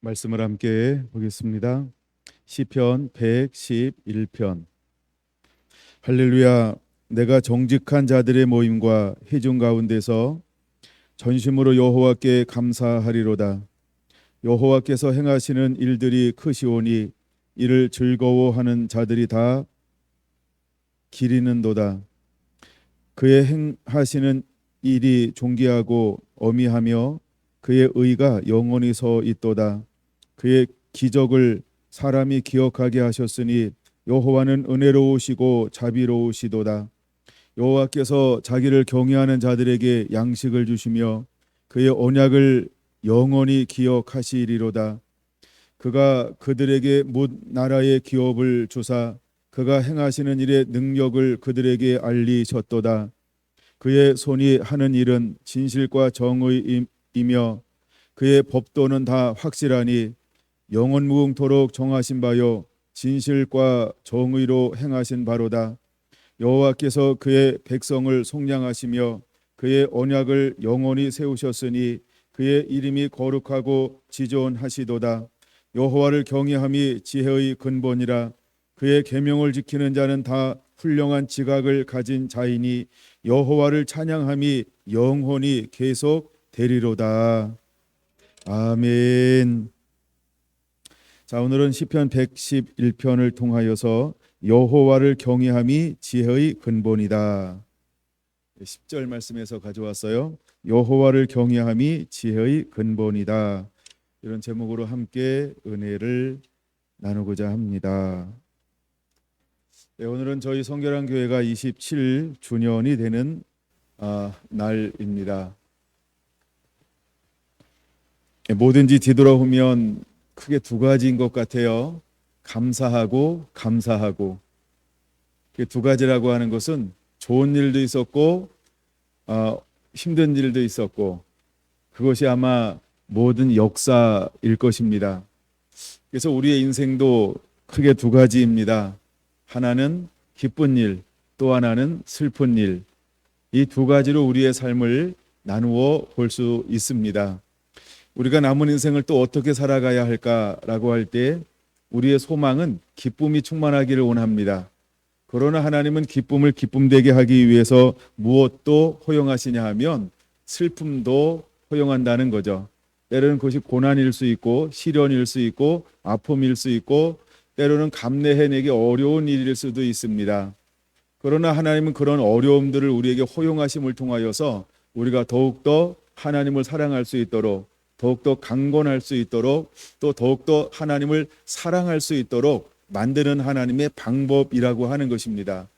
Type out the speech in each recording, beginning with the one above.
말씀을 함께 보겠습니다. 시편 111편. 할렐루야. 내가 정직한 자들의 모임과 회중 가운데서 전심으로 여호와께 감사하리로다. 여호와께서 행하시는 일들이 크시오니 이를 즐거워하는 자들이 다 기리는도다. 그의 행하시는 일이 존귀하고 어미하며 그의 의가 영원히 서 있도다. 그의 기적을 사람이 기억하게 하셨으니 여호와는 은혜로우시고 자비로우시도다. 여호와께서 자기를 경외하는 자들에게 양식을 주시며 그의 언약을 영원히 기억하시리로다. 그가 그들에게 뭇 나라의 기업을 주사 그가 행하시는 일의 능력을 그들에게 알리셨도다. 그의 손이 하는 일은 진실과 정의이며 그의 법도는 다 확실하니 영원무궁토록 정하신 바요 진실과 정의로 행하신 바로다. 여호와께서 그의 백성을 속량하시며 그의 언약을 영원히 세우셨으니 그의 이름이 거룩하고 지존하시도다. 여호와를 경외함이 지혜의 근본이라. 그의 계명을 지키는 자는 다 훌륭한 지각을 가진 자이니 여호와를 찬양함이 영원히 계속 되리로다. 아멘. 자, 오늘은 시편 111편을 통하여서 여호와를 경외함이 지혜의 근본이다. 10절 말씀에서 가져왔어요. 여호와를 경외함이 지혜의 근본이다. 이런 제목으로 함께 은혜를 나누고자 합니다. 네, 오늘은 저희 성결한 교회가 27주년이 되는 날입니다. 뭐든지 뒤돌아보면 크게 두 가지인 것 같아요. 감사하고 감사하고. 두 가지라고 하는 것은 좋은 일도 있었고 힘든 일도 있었고 그것이 아마 모든 역사일 것입니다. 그래서 우리의 인생도 크게 두 가지입니다. 하나는 기쁜 일, 또 하나는 슬픈 일. 이 두 가지로 우리의 삶을 나누어 볼 수 있습니다. 우리가 남은 인생을 또 어떻게 살아가야 할까라고 할 때 우리의 소망은 기쁨이 충만하기를 원합니다. 그러나 하나님은 기쁨을 기쁨되게 하기 위해서 무엇도 허용하시냐 하면 슬픔도 허용한다는 거죠. 때로는 그것이 고난일 수 있고 시련일 수 있고 아픔일 수 있고 때로는 감내해내기 어려운 일일 수도 있습니다. 그러나 하나님은 그런 어려움들을 우리에게 허용하심을 통하여서 우리가 더욱더 하나님을 사랑할 수 있도록 더욱더 강건할 수 있도록 또 더욱더 하나님을 사랑할 수 있도록 만드는 하나님의 방법이라고 하는 것입니다.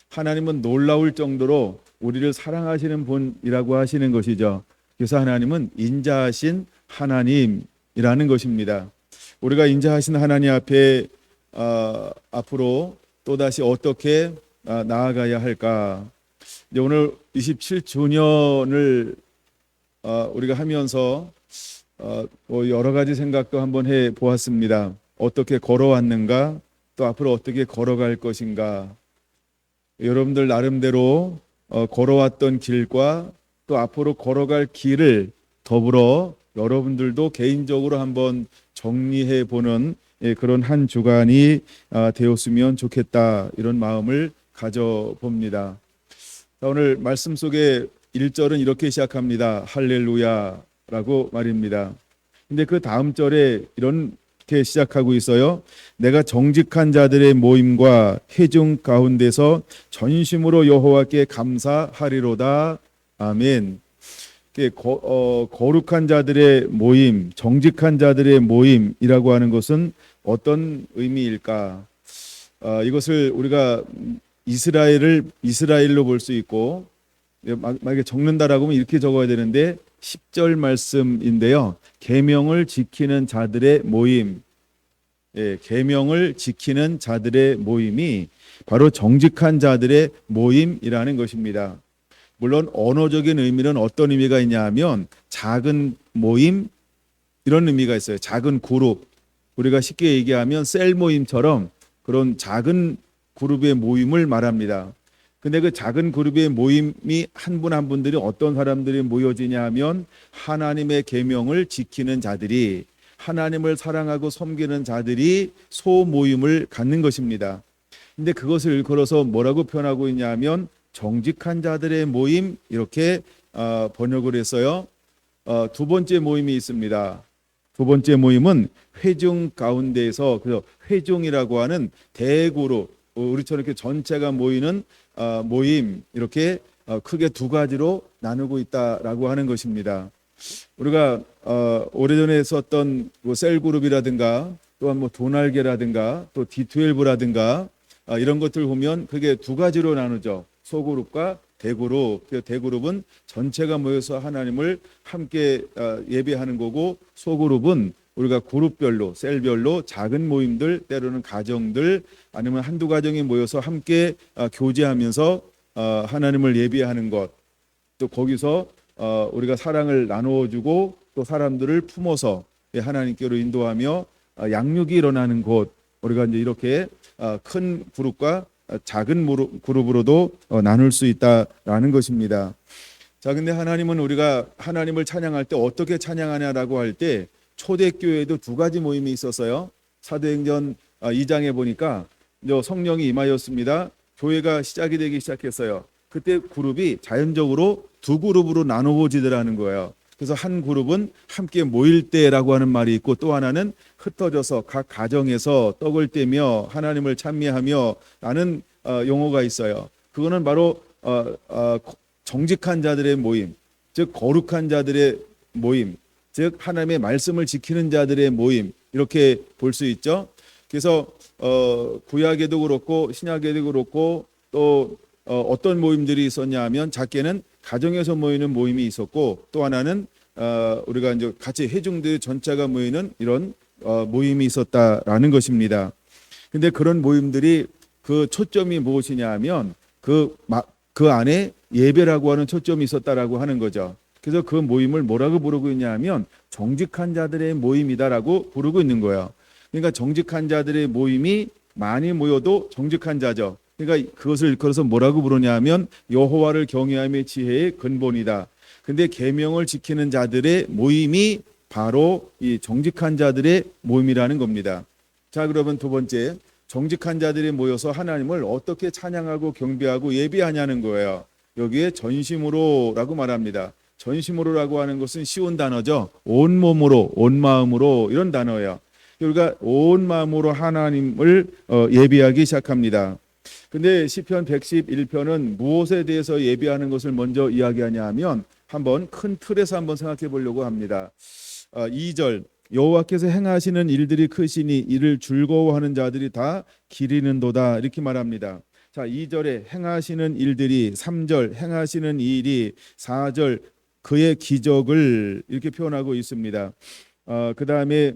하나님은 놀라울 정도로 우리를 사랑하시는 분이라고 하시는 것이죠. 그래서 하나님은 인자하신 하나님이라는 것입니다. 우리가 인자하신 하나님 앞에 앞으로 또다시 어떻게 나아가야 할까? 이제 오늘 27주년을 우리가 하면서 여러 가지 생각도 한번 해 보았습니다. 어떻게 걸어왔는가? 또 앞으로 어떻게 걸어갈 것인가? 여러분들 나름대로 걸어왔던 길과 또 앞으로 걸어갈 길을 더불어 여러분들도 개인적으로 한번 정리해 보는 그런 한 주간이 되었으면 좋겠다, 이런 마음을 가져봅니다. 오늘 말씀 속에 1절은 이렇게 시작합니다. 할렐루야라고 말입니다. 근데 그 다음 절에 이렇게 시작하고 있어요. 내가 정직한 자들의 모임과 회중 가운데서 전심으로 여호와께 감사하리로다. 아멘. 거룩한 자들의 모임, 정직한 자들의 모임이라고 하는 것은 어떤 의미일까? 이것을 우리가 이스라엘로 볼 수 있고, 만약에 적는다라고 하면 이렇게 적어야 되는데 10절 말씀인데요. 계명을 지키는 자들의 모임, 계명을 지키는 자들의 모임이 바로 정직한 자들의 모임이라는 것입니다. 물론 언어적인 의미는 어떤 의미가 있냐 하면 작은 모임, 이런 의미가 있어요. 작은 그룹, 우리가 쉽게 얘기하면 셀 모임처럼 그런 작은 그룹의 모임을 말합니다. 근데 그 작은 그룹의 모임이 한 분 한 분들이 어떤 사람들이 모여지냐 하면 하나님의 계명을 지키는 자들이, 하나님을 사랑하고 섬기는 자들이 소모임을 갖는 것입니다. 근데 그것을 일컬어서 뭐라고 표현하고 있냐면 정직한 자들의 모임, 이렇게 번역을 했어요. 두 번째 모임이 있습니다. 두 번째 모임은 회중 가운데에서, 그래서 회중이라고 하는 대그룹, 우리처럼 이렇게 전체가 모이는 모임, 이렇게 크게 두 가지로 나누고 있다라고 하는 것입니다. 우리가 오래전에 썼던 뭐 셀그룹이라든가 또한 뭐 도날개라든가 또 D12라든가 이런 것들 보면 그게 두 가지로 나누죠. 소그룹과 대그룹. 대그룹은 전체가 모여서 하나님을 함께 예배하는 거고, 소그룹은 우리가 그룹별로, 셀별로 작은 모임들, 때로는 가정들, 아니면 한두 가정이 모여서 함께 교제하면서 하나님을 예배하는 것, 또 거기서 우리가 사랑을 나누어주고 또 사람들을 품어서 하나님께로 인도하며 양육이 일어나는 곳, 우리가 이제 이렇게 큰 그룹과 작은 그룹으로도 나눌 수 있다라는 것입니다. 자, 근데 하나님은 우리가 하나님을 찬양할 때 어떻게 찬양하냐라고 할 때 초대교회에도 두 가지 모임이 있었어요. 사도행전 2장에 보니까 성령이 임하였습니다. 교회가 시작이 되기 시작했어요. 그때 그룹이 자연적으로 두 그룹으로 나누어지더라는 거예요. 그래서 한 그룹은 함께 모일 때라고 하는 말이 있고, 또 하나는 흩어져서 각 가정에서 떡을 떼며 하나님을 찬미하며 라는 용어가 있어요. 그거는 바로 정직한 자들의 모임, 즉 거룩한 자들의 모임, 즉 하나님의 말씀을 지키는 자들의 모임, 이렇게 볼 수 있죠. 그래서 구약에도 그렇고 신약에도 그렇고 또 어떤 모임들이 있었냐 하면, 작게는 가정에서 모이는 모임이 있었고, 또 하나는 우리가 이제 같이 회중들 전체가 모이는 이런 모임이 있었다라는 것입니다. 근데 그런 모임들이 그 초점이 무엇이냐 하면 그 안에 예배라고 하는 초점이 있었다라고 하는 거죠. 그래서 그 모임을 뭐라고 부르고 있냐 하면 정직한 자들의 모임이다라고 부르고 있는 거예요. 그러니까 정직한 자들의 모임이 많이 모여도 정직한 자죠. 그러니까 그것을 일컬어서 뭐라고 부르냐 하면 여호와를 경외함의 지혜의 근본이다. 근데 계명을 지키는 자들의 모임이 바로 이 정직한 자들의 모임이라는 겁니다. 자, 그러면 두 번째, 정직한 자들이 모여서 하나님을 어떻게 찬양하고 경배하고 예배하냐는 거예요. 여기에 전심으로라고 말합니다. 전심으로라고 하는 것은 쉬운 단어죠. 온 몸으로, 온 마음으로, 이런 단어예요. 우리가 온 마음으로 하나님을 예배하기 시작합니다. 근데 시편 111편은 무엇에 대해서 예배하는 것을 먼저 이야기하냐 하면, 한번 큰 틀에서 한번 생각해 보려고 합니다. 2절, 여호와께서 행하시는 일들이 크시니 이를 즐거워하는 자들이 다 기리는도다, 이렇게 말합니다. 자, 2절에 행하시는 일들이, 3절 행하시는 일이, 4절 그의 기적을, 이렇게 표현하고 있습니다. 그 다음에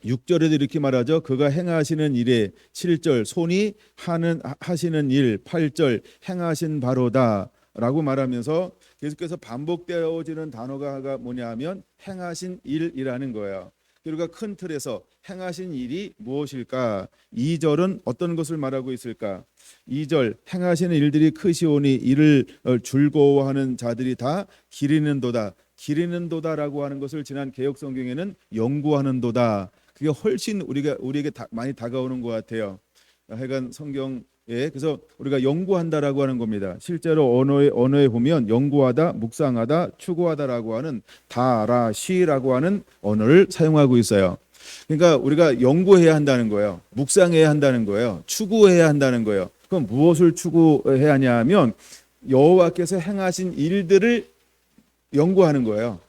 6절에도 이렇게 말하죠. 그가 행하시는 일에, 7절 손이 하시는 일, 8절 행하신 바로다 라고 말하면서 계속해서 반복되어지는 단어가 뭐냐 하면 행하신 일이라는 거예요. 그러니까 큰 틀에서 행하신 일이 무엇일까? 2절은 어떤 것을 말하고 있을까? 2절 행하시는 일들이 크시오니 이를 즐거워하는 자들이 다 기리는도다. 기리는도다라고 하는 것을 지난 개역성경에는 연구하는도다. 그게 훨씬 우리에게 많이 다가오는 것 같아요. 하여간 성경에, 그래서 우리가 연구한다라고 하는 겁니다. 실제로 언어에 보면 연구하다, 묵상하다, 추구하다라고 하는 다라시라고 하는 언어를 사용하고 있어요. 그러니까 우리가 연구해야 한다는 거예요. 묵상해야 한다는 거예요. 추구해야 한다는 거예요. 그럼 무엇을 추구해야 하냐 하면 여호와께서 행하신 일들을 연구하는 거예요.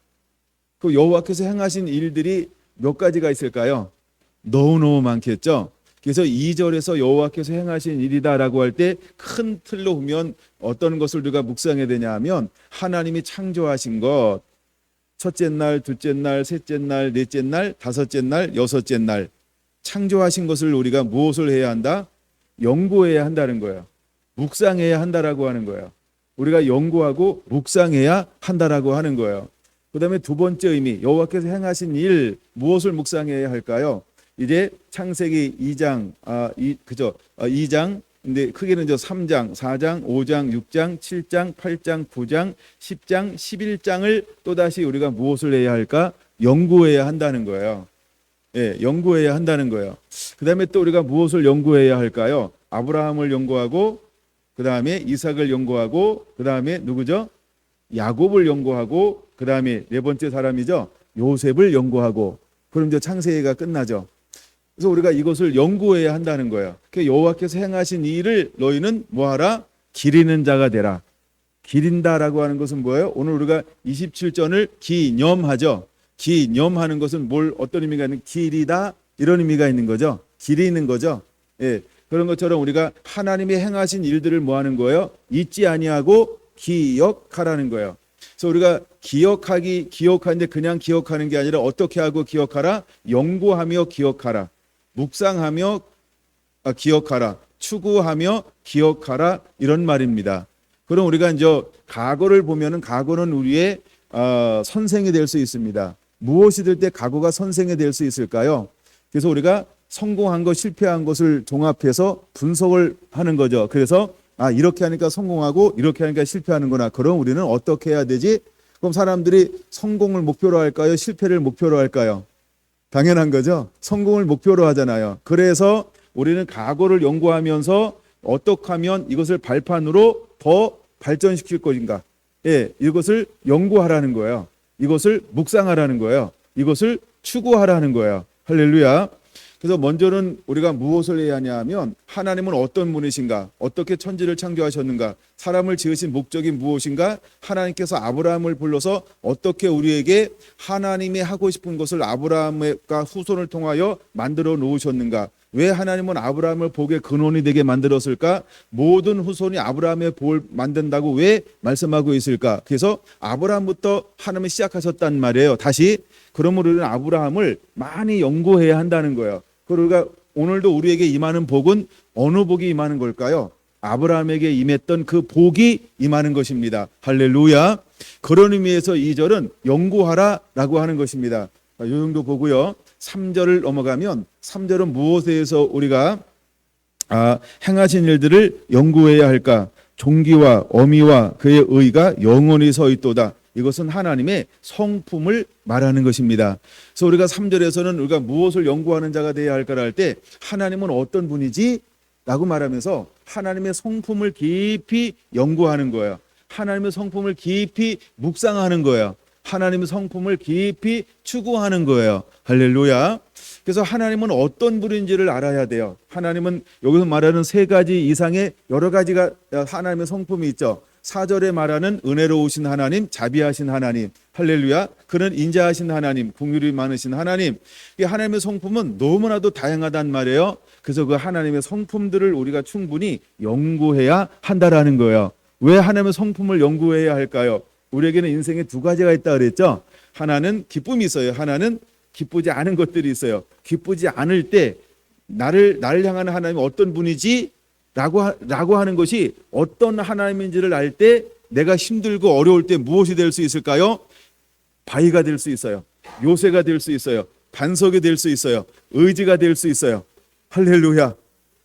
그 여호와께서 행하신 일들이 몇 가지가 있을까요? 너무너무 많겠죠. 그래서 2절에서 여호와께서 행하신 일이다라고 할 때 큰 틀로 보면 어떤 것을 우리가 묵상해야 되냐 하면, 하나님이 창조하신 것, 첫째 날, 둘째 날, 셋째 날, 넷째 날, 다섯째 날, 여섯째 날, 창조하신 것을 우리가 무엇을 해야 한다? 연구해야 한다는 거예요. 묵상해야 한다라고 하는 거예요. 우리가 연구하고 묵상해야 한다라고 하는 거예요. 그 다음에 두 번째 의미, 여호와께서 행하신 일, 무엇을 묵상해야 할까요? 이제 창세기 2장, 2장, 근데 크게는 3장, 4장, 5장, 6장, 7장, 8장, 9장, 10장, 11장을 또다시 우리가 무엇을 해야 할까? 연구해야 한다는 거예요. 예, 연구해야 한다는 거예요. 그 다음에 또 우리가 무엇을 연구해야 할까요? 아브라함을 연구하고, 그 다음에 이삭을 연구하고, 그 다음에 누구죠? 야곱을 연구하고, 그 다음에 네 번째 사람이죠. 요셉을 연구하고, 그럼 이제 창세기가 끝나죠. 그래서 우리가 이것을 연구해야 한다는 거예요. 여호와께서 행하신 이 일을 너희는 뭐하라? 기리는 자가 되라. 기린다라고 하는 것은 뭐예요? 오늘 우리가 27절을 기념하죠. 기념하는 것은 어떤 의미가 있는, 기리다 이런 의미가 있는 거죠. 기리는 거죠. 예, 그런 것처럼 우리가 하나님이 행하신 일들을 뭐 하는 거예요? 잊지 아니하고 기억하라는 거예요. 그래서 우리가 기억하는데 그냥 기억하는 게 아니라 어떻게 하고 기억하라? 연구하며 기억하라. 묵상하며 기억하라. 추구하며 기억하라. 이런 말입니다. 그럼 우리가 이제 과거를 보면은 과거는 우리의 선생이 될 수 있습니다. 무엇이 될 때 과거가 선생이 될 수 있을까요? 그래서 우리가 성공한 것, 실패한 것을 종합해서 분석을 하는 거죠. 그래서 이렇게 하니까 성공하고 이렇게 하니까 실패하는구나. 그럼 우리는 어떻게 해야 되지? 그럼 사람들이 성공을 목표로 할까요? 실패를 목표로 할까요? 당연한 거죠. 성공을 목표로 하잖아요. 그래서 우리는 과거를 연구하면서 어떻게 하면 이것을 발판으로 더 발전시킬 것인가? 예, 이것을 연구하라는 거예요. 이것을 묵상하라는 거예요. 이것을 추구하라는 거예요. 할렐루야. 그래서 먼저는 우리가 무엇을 해야 하냐면 하나님은 어떤 분이신가? 어떻게 천지를 창조하셨는가? 사람을 지으신 목적이 무엇인가? 하나님께서 아브라함을 불러서 어떻게 우리에게 하나님이 하고 싶은 것을 아브라함과 후손을 통하여 만들어 놓으셨는가? 왜 하나님은 아브라함을 복의 근원이 되게 만들었을까? 모든 후손이 아브라함의 복을 만든다고 왜 말씀하고 있을까? 그래서 아브라함부터 하나님이 시작하셨단 말이에요. 다시 그러므로 우리는 아브라함을 많이 연구해야 한다는 거예요. 그러니까 오늘도 우리에게 임하는 복은 어느 복이 임하는 걸까요? 아브라함에게 임했던 그 복이 임하는 것입니다. 할렐루야. 그런 의미에서 2절은 연구하라라고 하는 것입니다. 이 정도 보고요. 3절을 넘어가면 3절은 무엇에 대해서 우리가 행하신 일들을 연구해야 할까? 종기와 어미와 그의 의가 영원히 서 있도다. 이것은 하나님의 성품을 말하는 것입니다. 그래서 우리가 3절에서는 우리가 무엇을 연구하는 자가 되어야 할까 할 때 하나님은 어떤 분이지? 라고 말하면서 하나님의 성품을 깊이 연구하는 거예요. 하나님의 성품을 깊이 묵상하는 거예요. 하나님의 성품을 깊이 추구하는 거예요. 할렐루야. 그래서 하나님은 어떤 분인지를 알아야 돼요. 하나님은 여기서 말하는 3가지 이상의 여러 가지가 하나님의 성품이 있죠. 4절에 말하는 은혜로우신 하나님, 자비하신 하나님, 할렐루야. 그는 인자하신 하나님, 긍휼이 많으신 하나님. 이 하나님의 성품은 너무나도 다양하단 말이에요. 그래서 그 하나님의 성품들을 우리가 충분히 연구해야 한다라는 거예요. 왜 하나님의 성품을 연구해야 할까요? 우리에게는 인생에 2가지가 있다 그랬죠. 하나는 기쁨이 있어요. 하나는 기쁘지 않은 것들이 있어요. 기쁘지 않을 때 나를 향하는 하나님이 어떤 분이지? 라고 하는 것이 어떤 하나님인지를 알 때 내가 힘들고 어려울 때 무엇이 될 수 있을까요? 바위가 될 수 있어요. 요새가 될 수 있어요. 반석이 될 수 있어요. 의지가 될 수 있어요. 할렐루야.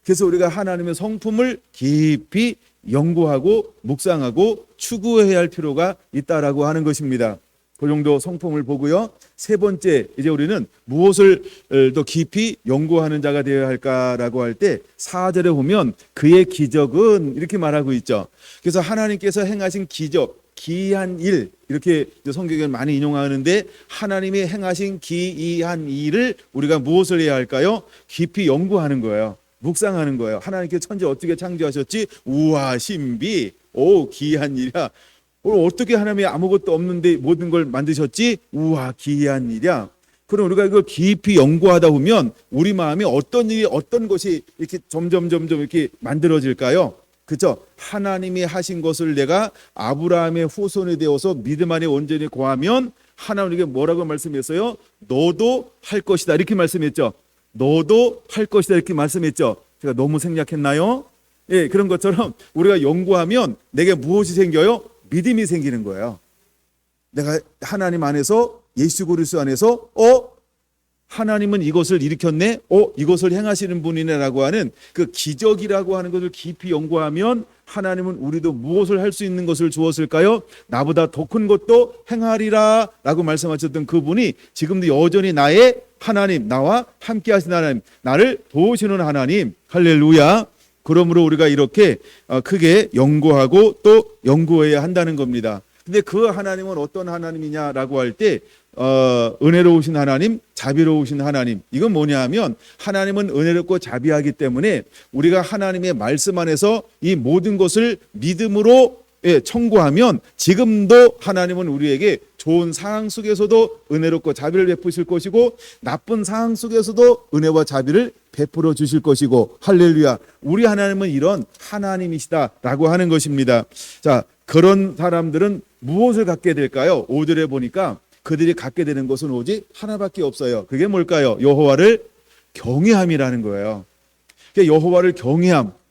그래서 우리가 하나님의 성품을 깊이 연구하고 묵상하고 추구해야 할 필요가 있다라고 하는 것입니다. 그 정도 성품을 보고요. 3번째, 이제 우리는 무엇을 더 깊이 연구하는 자가 되어야 할까라고 할 때 4절에 보면 그의 기적은 이렇게 말하고 있죠. 그래서 하나님께서 행하신 기적, 기이한 일, 이렇게 성경에 많이 인용하는데 하나님이 행하신 기이한 일을 우리가 무엇을 해야 할까요? 깊이 연구하는 거예요. 묵상하는 거예요. 하나님께서 천지 어떻게 창조하셨지? 우와, 신비, 오, 기이한 일이야. 어떻게 하나님이 아무것도 없는데 모든 걸 만드셨지? 우와, 기이한 일이야. 그럼 우리가 이걸 깊이 연구하다 보면 우리 마음에 어떤 일이, 어떤 것이 이렇게 점점 이렇게 만들어질까요? 그렇죠? 하나님이 하신 것을 내가 아브라함의 후손이 되어서 믿음 안에 온전히 거하면 하나님에게 뭐라고 말씀했어요? 너도 할 것이다, 이렇게 말씀했죠. 너도 할 것이다, 이렇게 말씀했죠. 제가 너무 생략했나요? 예, 그런 것처럼 우리가 연구하면 내게 무엇이 생겨요? 믿음이 생기는 거예요. 내가 하나님 안에서, 예수 그리스도 안에서 하나님은 이것을 일으켰네, 이것을 행하시는 분이네라고 하는 그 기적이라고 하는 것을 깊이 연구하면 하나님은 우리도 무엇을 할 수 있는 것을 주었을까요? 나보다 더 큰 것도 행하리라 라고 말씀하셨던 그분이 지금도 여전히 나의 하나님, 나와 함께 하신 하나님, 나를 도우시는 하나님. 할렐루야. 그러므로 우리가 이렇게 크게 연구하고 또 연구해야 한다는 겁니다. 근데 그 하나님은 어떤 하나님이냐라고 할 때 은혜로우신 하나님, 자비로우신 하나님. 이건 뭐냐 하면 하나님은 은혜롭고 자비하기 때문에 우리가 하나님의 말씀 안에서 이 모든 것을 믿음으로 청구하면 지금도 하나님은 우리에게 좋은 상황 속에서도 은혜롭고 자비를 베푸실 것이고 나쁜 상황 속에서도 은혜와 자비를 베풀어 주실 것이고 할렐루야. 우리 하나님은 이런 하나님이시다라고 하는 것입니다. 자, 그런 사람들은 무엇을 갖게 될까요? 5절에 보니까 그들이 갖게 되는 것은 오직 하나밖에 없어요. 그게 뭘까요? 여호와를 경외함이라는 거예요. 여호와를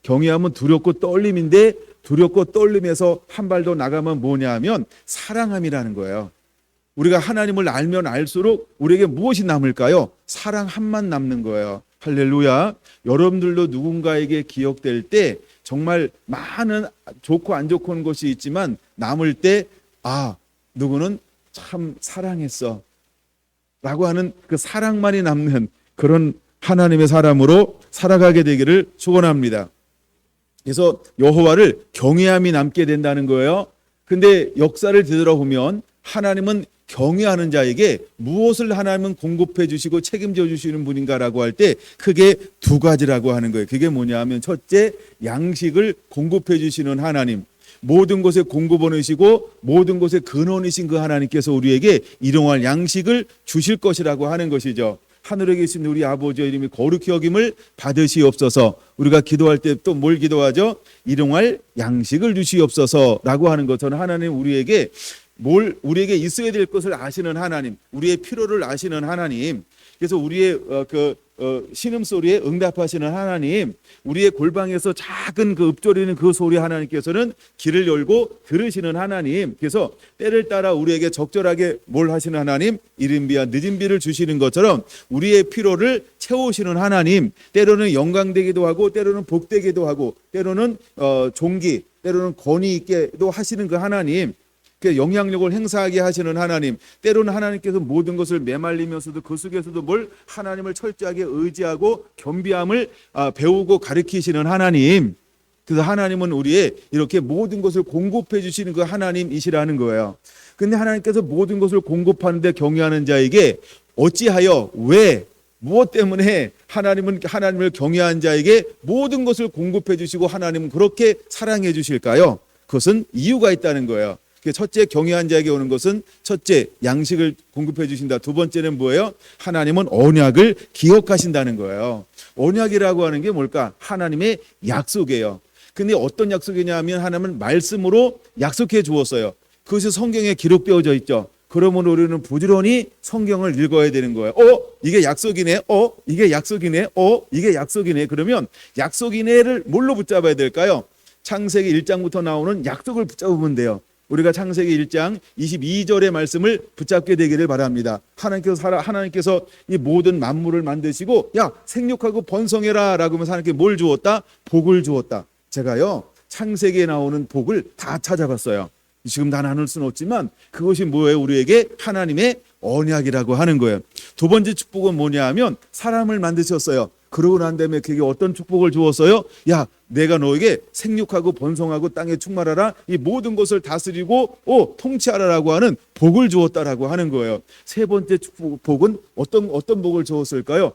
경외함은 두렵고 떨림인데 두렵고 떨림에서 한 발 더 나가면 뭐냐 하면 사랑함이라는 거예요. 우리가 하나님을 알면 알수록 우리에게 무엇이 남을까요? 사랑함만 남는 거예요. 할렐루야. 여러분들도 누군가에게 기억될 때 정말 많은 좋고 안 좋고 하는 것이 있지만 남을 때 누구는 참 사랑했어 라고 하는 그 사랑만이 남는 그런 하나님의 사람으로 살아가게 되기를 축원합니다. 그래서 여호와를 경외함이 남게 된다는 거예요. 근데 역사를 되돌아보면 하나님은 경외하는 자에게 무엇을 하나님은 공급해 주시고 책임져 주시는 분인가라고 할 때 크게 두 가지라고 하는 거예요. 그게 뭐냐 하면 첫째, 양식을 공급해 주시는 하나님. 모든 것에 공급원이시고 모든 것의 근원이신 그 하나님께서 우리에게 일용할 양식을 주실 것이라고 하는 것이죠. 하늘에 계신 우리 아버지의 이름이 거룩히 여김을 받으시옵소서. 우리가 기도할 때 또 뭘 기도하죠? 일용할 양식을 주시옵소서라고 하는 것처럼 하나님 우리에게 우리에게 있어야 될 것을 아시는 하나님, 우리의 필요를 아시는 하나님, 그래서 우리의 신음소리에 응답하시는 하나님, 우리의 골방에서 작은 그 읊조리는 그 소리 하나님께서는 귀를 열고 들으시는 하나님, 그래서 때를 따라 우리에게 적절하게 뭘 하시는 하나님, 이른 비와 늦은 비를 주시는 것처럼 우리의 필요를 채우시는 하나님, 때로는 영광되기도 하고 때로는 복되기도 하고 때로는 존귀, 때로는 권위 있게도 하시는 그 하나님, 영향력을 행사하게 하시는 하나님, 때로는 하나님께서 모든 것을 메말리면서도 그 속에서도 뭘 하나님을 철저하게 의지하고 겸비함을 배우고 가르치시는 하나님. 그래서 하나님은 우리의 이렇게 모든 것을 공급해 주시는 그 하나님이시라는 거예요. 근데 하나님께서 모든 것을 공급하는데 경외하는 자에게 어찌하여 왜 무엇 때문에 하나님을 경외한 자에게 모든 것을 공급해 주시고 하나님은 그렇게 사랑해 주실까요? 그것은 이유가 있다는 거예요. 첫째, 경외한 자에게 오는 것은 첫째, 양식을 공급해 주신다. 두 번째는 뭐예요? 하나님은 언약을 기억하신다는 거예요. 언약이라고 하는 게 뭘까? 하나님의 약속이에요. 근데 어떤 약속이냐 하면 하나님은 말씀으로 약속해 주었어요. 그것이 성경에 기록되어져 있죠. 그러면 우리는 부지런히 성경을 읽어야 되는 거예요. 이게 약속이네. 이게 약속이네. 이게 약속이네. 그러면 약속이네를 뭘로 붙잡아야 될까요? 창세기 1장부터 나오는 약속을 붙잡으면 돼요. 우리가 창세기 1장 22절의 말씀을 붙잡게 되기를 바랍니다. 하나님께서 이 모든 만물을 만드시고 생육하고 번성해라 라고 하면서 하나님께 뭘 주었다? 복을 주었다. 제가요 창세기에 나오는 복을 다 찾아봤어요. 지금 다 나눌 수는 없지만 그것이 뭐예요? 우리에게 하나님의 언약이라고 하는 거예요. 두 번째 축복은 뭐냐 하면 사람을 만드셨어요. 그러고 난 다음에 그게 어떤 축복을 주었어요? 내가 너에게 생육하고 번성하고 땅에 충만하라, 이 모든 것을 다스리고 통치하라라고 하는 복을 주었다라고 하는 거예요. 세 번째 복은 어떤 복을 주었을까요?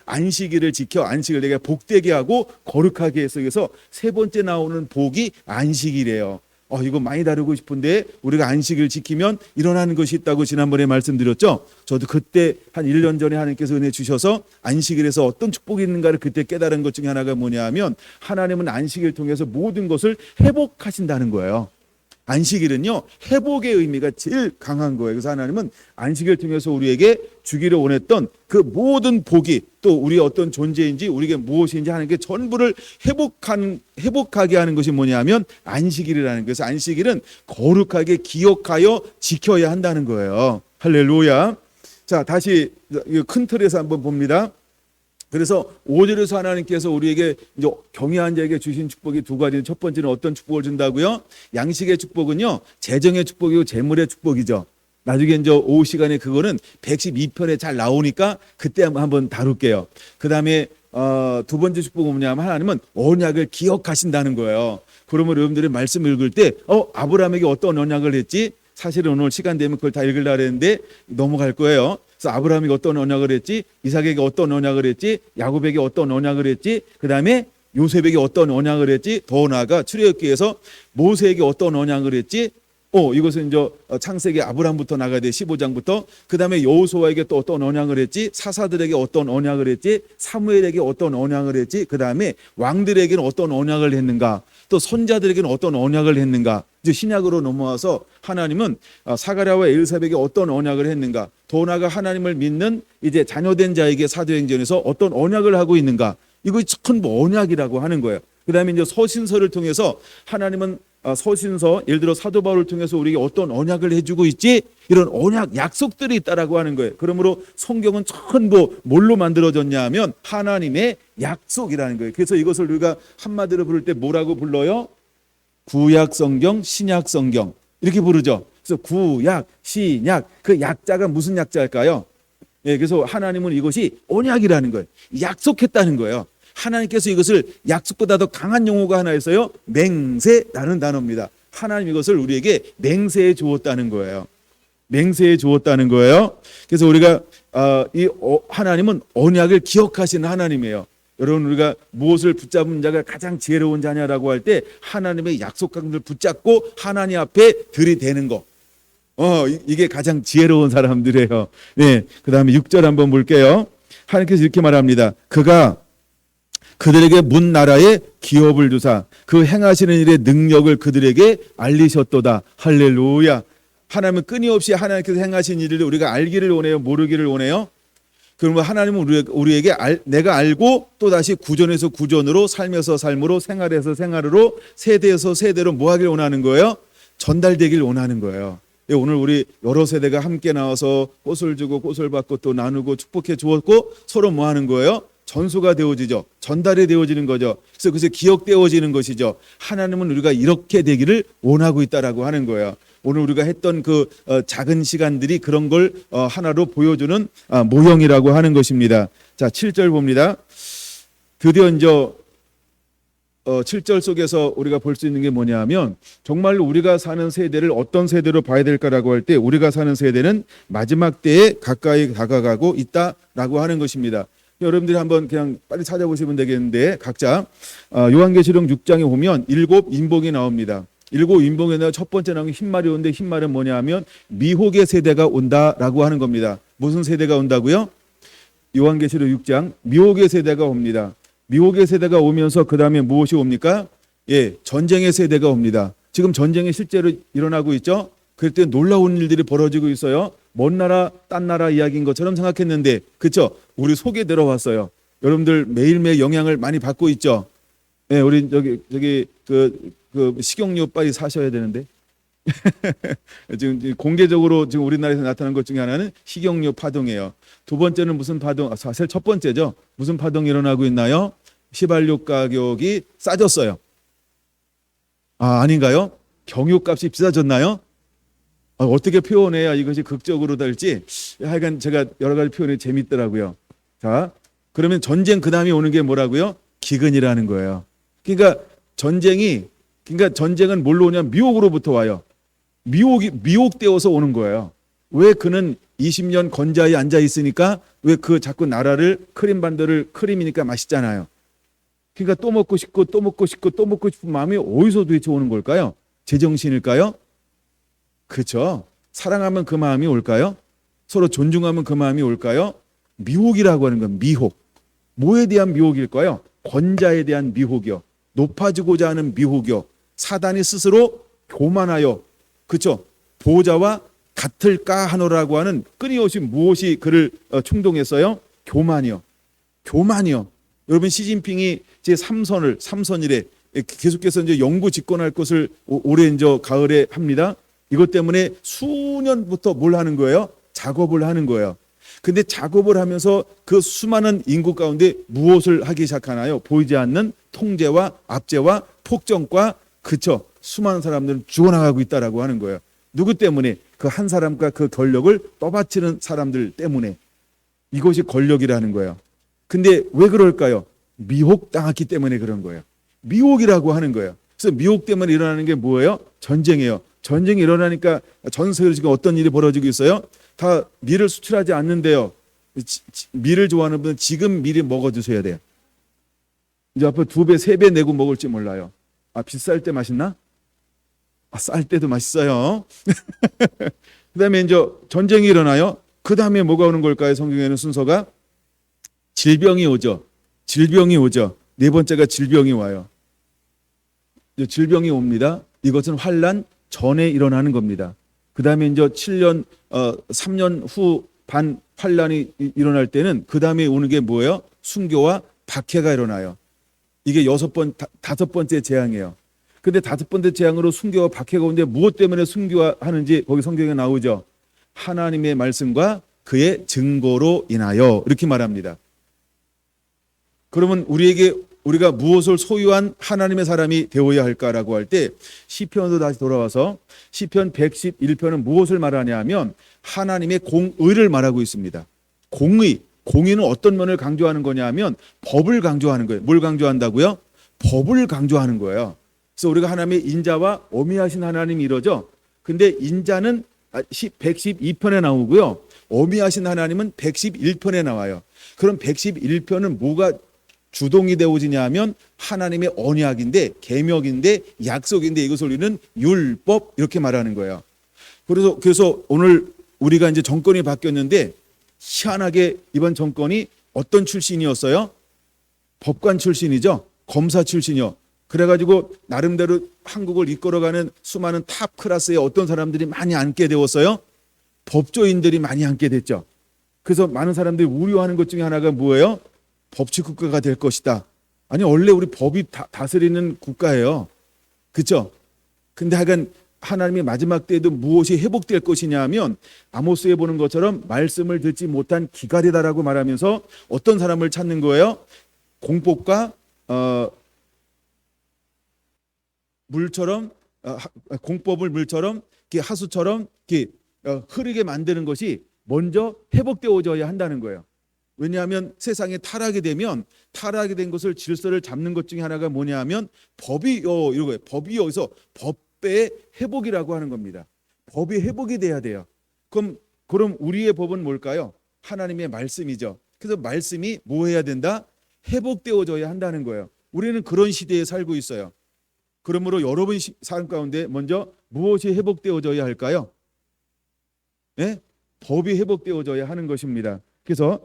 안식일을 지켜 안식을 내가 복되게 하고 거룩하게 해서, 그래서 세 번째 나오는 복이 안식이래요. 이거 많이 다루고 싶은데 우리가 안식을 지키면 일어나는 것이 있다고 지난번에 말씀드렸죠. 저도 그때 한 1년 전에 하나님께서 은혜 주셔서 안식일에서 어떤 축복이 있는가를 그때 깨달은 것 중에 하나가 뭐냐 하면 하나님은 안식일 통해서 모든 것을 회복하신다는 거예요. 안식일은요 회복의 의미가 제일 강한 거예요. 그래서 하나님은 안식일을 통해서 우리에게 주기를 원했던 그 모든 복이, 또 우리의 어떤 존재인지 우리에게 무엇인지 하는 게 전부를 회복하게 하는 것이 뭐냐면 안식일이라는 거예요. 그래서 안식일은 거룩하게 기억하여 지켜야 한다는 거예요. 할렐루야. 자, 다시 큰 틀에서 한번 봅니다. 그래서 5절에서 하나님께서 우리에게 이제 경외한 자에게 주신 축복이 두 가지. 첫 번째는 어떤 축복을 준다고요? 양식의 축복은요 재정의 축복이고 재물의 축복이죠. 나중에 이제 오후 시간에 그거는 112편에 잘 나오니까 그때 한번 다룰게요. 그 다음에 두 번째 축복은 뭐냐면 하나님은 언약을 기억하신다는 거예요. 그러면 여러분들이 말씀 읽을 때 아브라함에게 어떤 언약을 했지? 사실은 오늘 시간 되면 그걸 다 읽으려고 했는데 넘어갈 거예요. 그래서 아브라함에게 어떤 언약을 했지? 이삭에게 어떤 언약을 했지? 야곱에게 어떤 언약을 했지? 그 다음에 요셉에게 어떤 언약을 했지? 더 나아가 출애굽기에서 모세에게 어떤 언약을 했지? 이것은 이제 창세기 아브라함부터 나가야 돼. 15장부터. 그 다음에 여호수아에게 또 어떤 언약을 했지? 사사들에게 어떤 언약을 했지? 사무엘에게 어떤 언약을 했지? 그 다음에 왕들에게는 어떤 언약을 했는가? 또 손자들에게는 어떤 언약을 했는가? 이제 신약으로 넘어와서 하나님은 사가랴와 엘사벳에게 어떤 언약을 했는가? 더 나아가 하나님을 믿는 이제 자녀된 자에게 사도행전에서 어떤 언약을 하고 있는가? 이거 전부 언약이라고 하는 거예요. 그 다음에 이제 서신서를 통해서 하나님은 서신서, 예를 들어 사도 바울을 통해서 우리에게 어떤 언약을 해주고 있지? 이런 언약, 약속들이 있다라고 하는 거예요. 그러므로 성경은 전부 뭘로 만들어졌냐 하면 하나님의 약속이라는 거예요. 그래서 이것을 우리가 한마디로 부를 때 뭐라고 불러요? 구약 성경, 신약 성경 이렇게 부르죠. 그래서 구약, 신약, 그 약자가 무슨 약자일까요? 예, 그래서 하나님은 이것이 언약이라는 거예요. 약속했다는 거예요. 하나님께서 이것을 약속보다 더 강한 용어가 하나 있어요. 맹세라는 단어입니다. 하나님 이것을 우리에게 맹세해 주었다는 거예요. 맹세해 주었다는 거예요. 그래서 우리가 하나님은 언약을 기억하시는 하나님이에요. 여러분, 우리가 무엇을 붙잡은 자가 가장 지혜로운 자냐라고 할 때 하나님의 약속한 것을 붙잡고 하나님 앞에 들이대는 거. 이게 가장 지혜로운 사람들이에요. 네, 그 다음에 6절 한번 볼게요. 하나님께서 이렇게 말합니다. 그가 그들에게 문 나라에 기업을 주사 그 행하시는 일의 능력을 그들에게 알리셨도다. 할렐루야. 하나님은 끊임없이 하나님께서 행하신 일을 우리가 알기를 원해요? 모르기를 원해요? 그러면 하나님은 우리에게 내가 알고 또다시 구전에서 구전으로, 삶에서 삶으로, 생활에서 생활으로, 세대에서 세대로 뭐 하길 원하는 거예요? 전달되길 원하는 거예요. 오늘 우리 여러 세대가 함께 나와서 꽃을 주고 꽃을 받고 또 나누고 축복해 주었고 서로 뭐 하는 거예요? 전수가 되어지죠. 전달이 되어지는 거죠. 그래서 그것이 기억되어지는 것이죠. 하나님은 우리가 이렇게 되기를 원하고 있다라고 하는 거예요. 오늘 우리가 했던 그 작은 시간들이 그런 걸 하나로 보여주는 모형이라고 하는 것입니다. 자, 7절 봅니다. 드디어 이제 7절 속에서 우리가 볼 수 있는 게 뭐냐 하면 정말 우리가 사는 세대를 어떤 세대로 봐야 될까라고 할 때 우리가 사는 세대는 마지막 때에 가까이 다가가고 있다라고 하는 것입니다. 여러분들이 한번 그냥 빨리 찾아보시면 되겠는데 각자 요한계시록 6장에 보면 7 인복이 나옵니다. 7 인복에 첫 번째 나온 게 흰말이 오는데 흰말은 뭐냐 하면 미혹의 세대가 온다라고 하는 겁니다. 무슨 세대가 온다고요? 요한계시록 6장 미혹의 세대가 옵니다. 미혹의 세대가 오면서 그 다음에 무엇이 옵니까? 예, 전쟁의 세대가 옵니다. 지금 전쟁이 실제로 일어나고 있죠. 그럴 때 놀라운 일들이 벌어지고 있어요. 먼 나라, 딴 나라 이야기인 것처럼 생각했는데, 그렇죠? 우리 속에 들어왔어요. 여러분들 매일매일 영향을 많이 받고 있죠. 예, 우리 저기 그 식용유 빨리 사셔야 되는데. 지금 공개적으로 지금 우리나라에서 나타난 것 중에 하나는 식용유 파동이에요. 두 번째는 무슨 파동? 사실 첫 번째죠. 무슨 파동이 일어나고 있나요? 휘발유 가격이 싸졌어요. 아닌가요? 경유값이 비싸졌나요? 어떻게 표현해야 이것이 극적으로 될지 하여간 제가 여러 가지 표현이 재밌더라고요. 자, 그러면 전쟁 그 다음에 오는 게 뭐라고요? 기근이라는 거예요. 그러니까 전쟁은 뭘로 오냐면 미혹으로부터 와요. 미혹되어서 오는 거예요. 왜 그는 20년 건자에 앉아 있으니까 왜 그 자꾸 나라를 크림반도를 크림이니까 맛있잖아요. 그러니까 또 먹고 싶고 또 먹고 싶고 또 먹고 싶은 마음이 어디서 도대체 오는 걸까요? 제정신일까요? 그렇죠. 사랑하면 그 마음이 올까요? 서로 존중하면 그 마음이 올까요? 미혹이라고 하는 건 미혹. 뭐에 대한 미혹일까요? 권자에 대한 미혹이요. 높아지고자 하는 미혹이요. 사단이 스스로 교만하여, 그렇죠? 보호자와 같을까 하노라고 하는 끊임없이 무엇이 그를 충동했어요? 교만이요. 여러분 시진핑이 제 3선이래 계속해서 이제 영구 집권할 것을 올해 이제 가을에 합니다. 이것 때문에 수년부터 뭘 하는 거예요? 작업을 하는 거예요. 근데 작업을 하면서 그 수많은 인구 가운데 무엇을 하기 시작하나요? 보이지 않는 통제와 압제와 폭정과 그쵸? 수많은 사람들은 죽어나가고 있다라고 하는 거예요. 누구 때문에? 그 한 사람과 그 권력을 떠받치는 사람들 때문에 이것이 권력이라는 거예요. 근데 왜 그럴까요? 미혹당했기 때문에 그런 거예요. 미혹이라고 하는 거예요. 그래서 미혹 때문에 일어나는 게 뭐예요? 전쟁이에요. 전쟁이 일어나니까 전 세계로 지금 어떤 일이 벌어지고 있어요? 다 밀을 수출하지 않는데요. 밀을 좋아하는 분은 지금 미리 먹어주셔야 돼요. 이제 앞으로 2배, 3배 내고 먹을지 몰라요. 아, 비쌀 때 맛있나? 아, 쌀 때도 맛있어요. 그 다음에 이제 전쟁이 일어나요. 그 다음에 뭐가 오는 걸까요? 성경에는 순서가 질병이 오죠. 질병이 오죠. 네 번째가 질병이 와요. 질병이 옵니다. 이것은 환난 전에 일어나는 겁니다. 그 다음에 이제 3년 후 반 환란이 일어날 때는 그 다음에 오는 게 뭐예요? 순교와 박해가 일어나요. 이게 5번째 재앙이에요. 근데 5번째 재앙으로 순교와 박해가 오는데 무엇 때문에 순교하는지 거기 성경에 나오죠. 하나님의 말씀과 그의 증거로 인하여 이렇게 말합니다. 그러면 우리가 무엇을 소유한 하나님의 사람이 되어야 할까라고 할 때 시편으로 다시 돌아와서 시편 111편은 무엇을 말하냐 하면 하나님의 공의를 말하고 있습니다. 공의는 어떤 면을 강조하는 거냐 하면 법을 강조하는 거예요. 뭘 강조한다고요? 법을 강조하는 거예요. 그래서 우리가 하나님의 인자와 어미하신 하나님이 이러죠. 근데 인자는 112편에 나오고요. 어미하신 하나님은 111편에 나와요. 그럼 111편은 뭐가 주동이 되어지냐 하면 하나님의 언약인데 계명인데 약속인데 이것을 우리는 율법 이렇게 말하는 거예요. 그래서 오늘 우리가 이제 정권이 바뀌었는데 희한하게 이번 정권이 어떤 출신이었어요? 법관 출신이죠. 검사 출신이요. 그래가지고 나름대로 한국을 이끌어가는 수많은 탑 클래스의 어떤 사람들이 많이 앉게 되었어요. 법조인들이 많이 앉게 됐죠. 그래서 많은 사람들이 우려하는 것 중에 하나가 뭐예요? 법치 국가가 될 것이다. 아니 원래 우리 법이 다스리는 국가예요. 그렇죠? 근데 하여간 하나님의 마지막 때에도 무엇이 회복될 것이냐 하면 아모스에 보는 것처럼 말씀을 듣지 못한 기갈이다라고 말하면서 어떤 사람을 찾는 거예요? 공법과 물처럼 공법을 물처럼 하수처럼 흐르게 만드는 것이 먼저 회복되어져야 한다는 거예요. 왜냐하면 세상에 타락이 되면 타락이 된 것을 질서를 잡는 것 중에 하나가 뭐냐 하면 법이요 이런 거예요. 법이 여기서 법의 회복이라고 하는 겁니다. 법이 회복이 돼야 돼요. 그럼 우리의 법은 뭘까요? 하나님의 말씀이죠. 그래서 말씀이 뭐 해야 된다? 회복되어져야 한다는 거예요. 우리는 그런 시대에 살고 있어요. 그러므로 여러분 삶 가운데 먼저 무엇이 회복되어져야 할까요? 네? 법이 회복되어져야 하는 것입니다. 그래서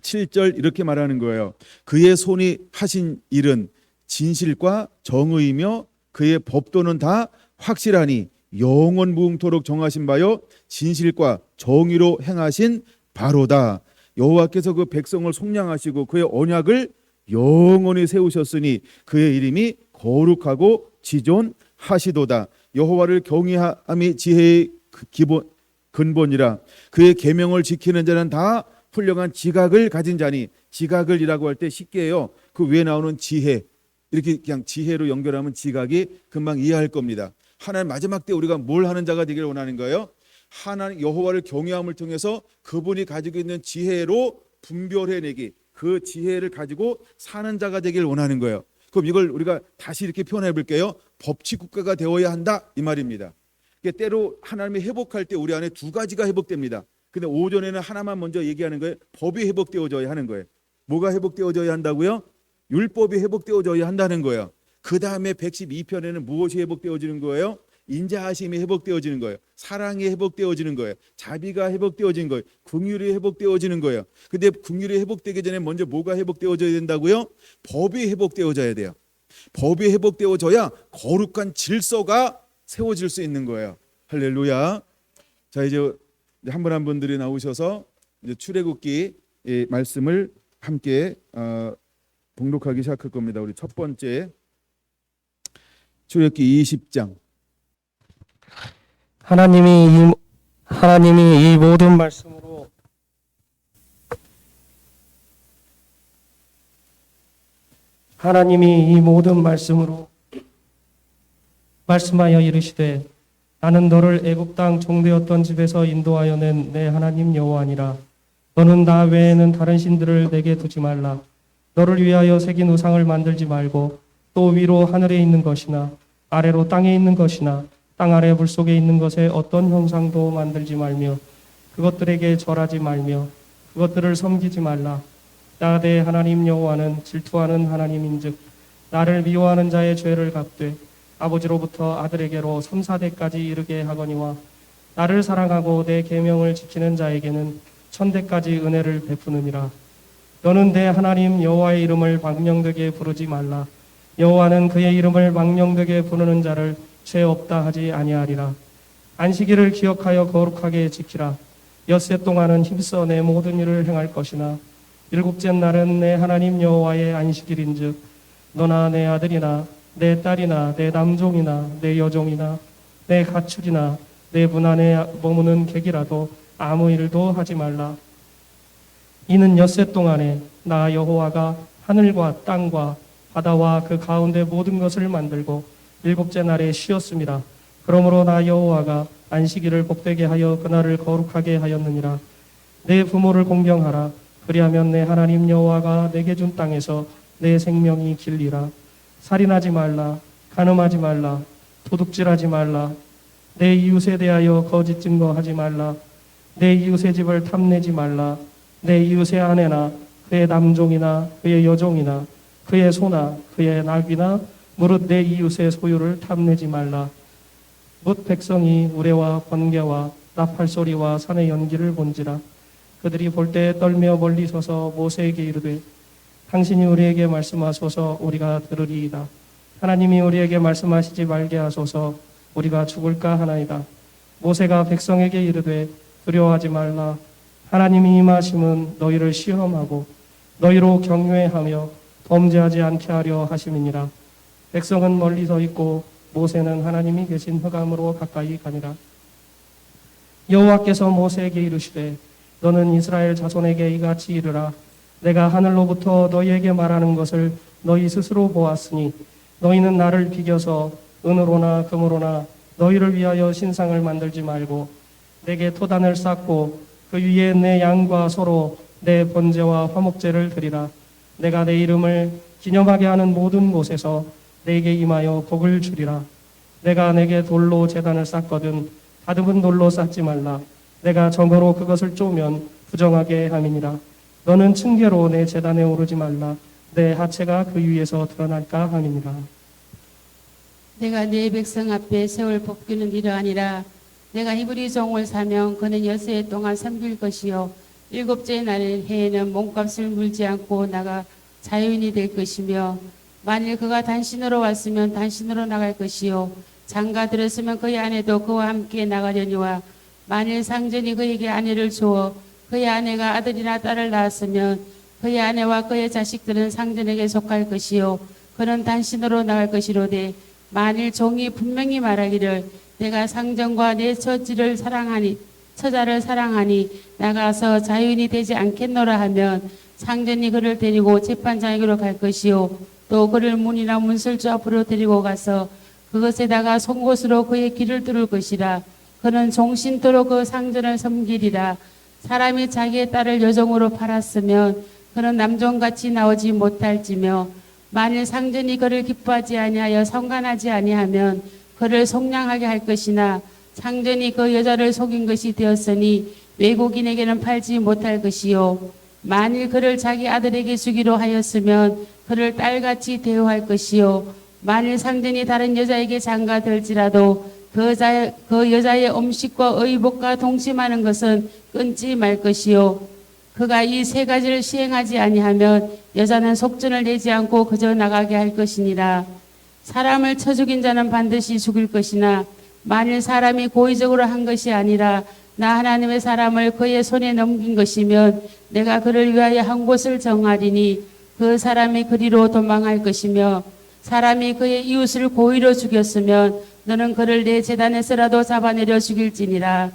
7절 이렇게 말하는 거예요. 그의 손이 하신 일은 진실과 정의이며 그의 법도는 다 확실하니 영원 무궁토록 정하신 바요 진실과 정의로 행하신 바로다. 여호와께서 그 백성을 속량하시고 그의 언약을 영원히 세우셨으니 그의 이름이 거룩하고 지존하시도다. 여호와를 경외함이 지혜의 근본이라. 그의 계명을 지키는 자는 다 훌륭한 지각을 가진 자니. 지각을이라고 할 때 쉽게 해요. 그 위에 나오는 지혜, 이렇게 그냥 지혜로 연결하면 지각이 금방 이해할 겁니다. 하나님 마지막 때 우리가 뭘 하는 자가 되기를 원하는 거예요? 하나님 여호와를 경외함을 통해서 그분이 가지고 있는 지혜로 분별해내기, 그 지혜를 가지고 사는 자가 되기를 원하는 거예요. 그럼 이걸 우리가 다시 이렇게 표현해 볼게요. 법치국가가 되어야 한다 이 말입니다. 때로 하나님이 회복할 때 우리 안에 두 가지가 회복됩니다. 근데 오전에는 하나만 먼저 얘기하는 거예요. 법이 회복되어져야 하는 거예요. 뭐가 회복되어져야 한다고요? 율법이 회복되어져야 한다는 거예요. 그 다음에 112편에는 무엇이 회복되어지는 거예요? 인자하심이 회복되어지는 거예요. 사랑이 회복되어지는 거예요. 자비가 회복되어지는 거예요. 긍휼이 회복되어지는 거예요. 근데 긍휼이 회복되기 전에 먼저 뭐가 회복되어져야 된다고요? 법이 회복되어져야 돼요. 법이 회복되어져야 거룩한 질서가 세워질 수 있는 거예요. 할렐루야. 자, 이제 한 분 한 분들이 나오셔서 이제 출애굽기 말씀을 함께 봉독하기 시작할 겁니다. 우리 첫 번째 출애굽기 20장. 하나님이 이 모든 말씀으로 말씀하여 이르시되 나는 너를 애굽 땅 종되었던 집에서 인도하여 낸 내 하나님 여호와니라. 너는 나 외에는 다른 신들을 내게 두지 말라. 너를 위하여 새긴 우상을 만들지 말고 또 위로 하늘에 있는 것이나 아래로 땅에 있는 것이나 땅 아래 물속에 있는 것에 어떤 형상도 만들지 말며 그것들에게 절하지 말며 그것들을 섬기지 말라. 나 내 하나님 여호와는 질투하는 하나님인즉 나를 미워하는 자의 죄를 갚되 아버지로부터 아들에게로 3, 4대까지 이르게 하거니와 나를 사랑하고 내 계명을 지키는 자에게는 1000대까지 은혜를 베푸느니라. 너는 내 하나님 여호와의 이름을 망령되게 부르지 말라. 여호와는 그의 이름을 망령되게 부르는 자를 죄 없다 하지 아니하리라. 안식일을 기억하여 거룩하게 지키라. 엿새 동안은 힘써 내 모든 일을 행할 것이나 일곱째 날은 내 하나님 여호와의 안식일인즉 너나 내 아들이나 내 딸이나 내 남종이나 내 여종이나 내 가축이나 내 문 안에 머무는 객이라도 아무 일도 하지 말라. 이는 엿새 동안에 나 여호와가 하늘과 땅과 바다와 그 가운데 모든 것을 만들고 일곱째 날에 쉬었습니다. 그러므로 나 여호와가 안식일을 복되게 하여 그날을 거룩하게 하였느니라. 내 부모를 공경하라. 그리하면 내 하나님 여호와가 내게 준 땅에서 내 생명이 길리라. 살인하지 말라. 간음하지 말라. 도둑질하지 말라. 내 이웃에 대하여 거짓 증거하지 말라. 내 이웃의 집을 탐내지 말라. 내 이웃의 아내나 그의 남종이나 그의 여종이나 그의 소나 그의 낙이나 무릇 내 이웃의 소유를 탐내지 말라. 뭇 백성이 우레와 번개와 나팔 소리와 산의 연기를 본지라. 그들이 볼 때 떨며 멀리 서서 모세에게 이르되 당신이 우리에게 말씀하소서 우리가 들으리이다. 하나님이 우리에게 말씀하시지 말게 하소서 우리가 죽을까 하나이다. 모세가 백성에게 이르되 두려워하지 말라. 하나님이 임하심은 너희를 시험하고 너희로 경외하며 범죄하지 않게 하려 하심이니라. 백성은 멀리 서 있고 모세는 하나님이 계신 흑암으로 가까이 가니라. 여호와께서 모세에게 이르시되 너는 이스라엘 자손에게 이같이 이르라. 내가 하늘로부터 너희에게 말하는 것을 너희 스스로 보았으니 너희는 나를 비겨서 은으로나 금으로나 너희를 위하여 신상을 만들지 말고 내게 토단을 쌓고 그 위에 내 양과 소로 내 번제와 화목제를 드리라. 내가 내 이름을 기념하게 하는 모든 곳에서 내게 임하여 복을 주리라. 내가 내게 돌로 제단을 쌓거든 다듬은 돌로 쌓지 말라. 내가 정으로 그것을 쪼면 부정하게 함이니라. 너는 층계로 내 제단에 오르지 말라. 내 하체가 그 위에서 드러날까 함이니라. 내가 네 백성 앞에 세울 법규는 이러하니라. 내가 히브리 종을 사면 그는 엿새 동안 섬길 것이요 일곱째 날 해에는 몸값을 물지 않고 나가 자유인이 될 것이며 만일 그가 단신으로 왔으면 단신으로 나갈 것이요 장가 들었으면 그의 아내도 그와 함께 나가려니와 만일 상전이 그에게 아내를 주어 그의 아내가 아들이나 딸을 낳았으면 그의 아내와 그의 자식들은 상전에게 속할 것이요 그는 단신으로 나갈 것이로되 만일 종이 분명히 말하기를 내가 상전과 내 처자를 사랑하니 나가서 자유인이 되지 않겠노라 하면 상전이 그를 데리고 재판장에게로 갈 것이요 또 그를 문이나 문설주 앞으로 데리고 가서 그것에다가 송곳으로 그의 길을 뚫을 것이라. 그는 종신토록 그 상전을 섬기리라. 사람이 자기의 딸을 여종으로 팔았으면 그는 남종같이 나오지 못할지며 만일 상전이 그를 기뻐하지 아니하여 성간하지 아니하면 그를 속량하게 할 것이나 상전이 그 여자를 속인 것이 되었으니 외국인에게는 팔지 못할 것이요 만일 그를 자기 아들에게 주기로 하였으면 그를 딸같이 대우할 것이요 만일 상전이 다른 여자에게 장가들지라도 그 여자의 음식과 의복과 동침하는 것은 끊지 말 것이요 그가 이 세 가지를 시행하지 아니하면 여자는 속전을 내지 않고 그저 나가게 할 것이니라. 사람을 쳐 죽인 자는 반드시 죽일 것이나 만일 사람이 고의적으로 한 것이 아니라 나 하나님의 사람을 그의 손에 넘긴 것이면 내가 그를 위하여 한 곳을 정하리니 그 사람이 그리로 도망할 것이며 사람이 그의 이웃을 고의로 죽였으면 너는 그를 내 제단에서라도 잡아내려 죽일지니라.